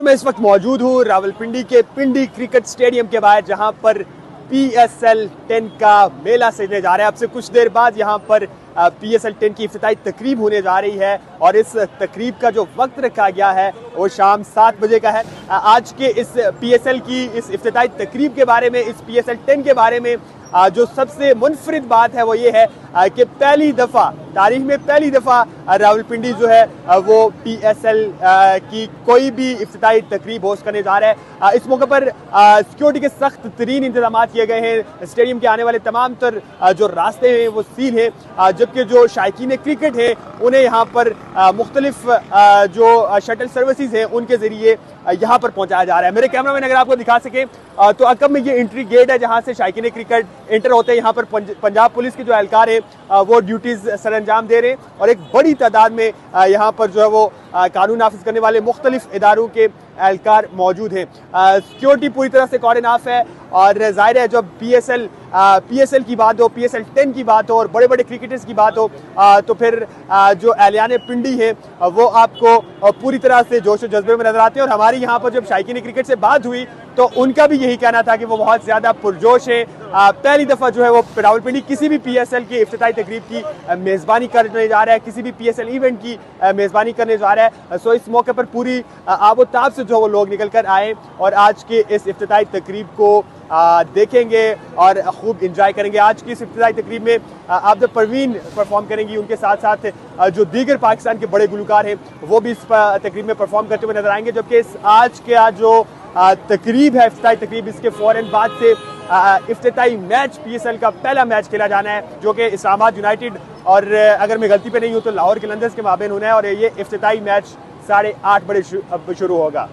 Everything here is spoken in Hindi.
मैं इस वक्त मौजूद हूँ रावलपिंडी के पिंडी क्रिकेट स्टेडियम के बाहर, जहां पर PSL 10 का मेला सजने जा रहा है। अब से कुछ देर बाद यहां पर PSL 10 की इफ्तिताई तकरीब होने जा रही है और इस तकरीब का जो वक्त रखा गया है वो शाम 7 बजे का है। आज के इस PSL की इस इफ्तिताई तकरीब के बारे में, इस PSL 10 के बारे में जो सबसे मुनफरिद बात है वो ये है कि पहली दफ़ा तारीख में रावलपिंडी जो है वो PSL की कोई भी इफ्तिताई तकरीब होस्ट करने जा रहा है। इस मौके पर सिक्योरिटी के सख्त तरीन इंतजाम किए गए हैं। स्टेडियम के आने वाले तमाम तर जो रास्ते हैं वो सील हैं, जबकि जो शायकीन क्रिकेट हैं उन्हें यहाँ पर मुख्तलिफ जो शटल सर्विसेज हैं उनके ज़रिए यहाँ पर पहुँचाया जा रहा है। मेरे कैमरामैन अगर आपको दिखा सके तो अकब में ये एंट्री गेट है जहाँ से शायकीन क्रिकेट एंटर होते हैं। यहाँ पर पंजाब पुलिस के जो एहलकार है वो ड्यूटीज सर अंजाम दे रहे हैं और एक बड़ी तादाद में यहाँ पर जो है वो कानून नाफिज करने वाले मुख्तलिफ इदारों के एहलकार मौजूद हैं। सिक्योरिटी पूरी तरह से कॉर्डन ऑफ है और जाहिर है जब PSL की बात हो, PSL 10 की बात हो और बड़े बड़े क्रिकेटर्स की बात हो तो फिर जो एहलियान पिंडी है वो आपको पूरी तरह से जोश और जज्बे में नजर आते हैं। और हमारी यहाँ पर जब शायकीन क्रिकेट से बात हुई तो उनका भी यही कहना था कि वो बहुत ज़्यादा पुरजोश है। पहली दफ़ा जो है वो रावलपिंडी किसी भी PSL की इफ्तिताई तकरीब की मेज़बानी करने जा रहा है, किसी भी PSL इवेंट की मेज़बानी करने जा रहा है। सो इस मौके पर पूरी आबोताब से जो वो लोग निकल कर आए और आज के इस इफ्तिताई तकरीब को देखेंगे और खूब इंजॉय करेंगे। आज की इस इफ्तिताई तकरीब में आबिदा परवीन परफॉर्म करेंगी, उनके साथ साथ जो दीगर पाकिस्तान के बड़े गुलकार हैं वो भी इस तकरीब में परफॉर्म करते हुए नजर आएंगे। जबकि आज जो तकरीब है इफ्तिताई तकरीब, इसके फ़ौरन बाद से इफ्तिताई मैच PSL का पहला मैच खेला जाना है जो कि इस्लामाबाद यूनाइटेड और अगर मैं गलती पे नहीं हूँ तो लाहौर कलंदर्स के माबेन होना है और ये इफ्तिताई मैच 8:30 बजे शुरू होगा।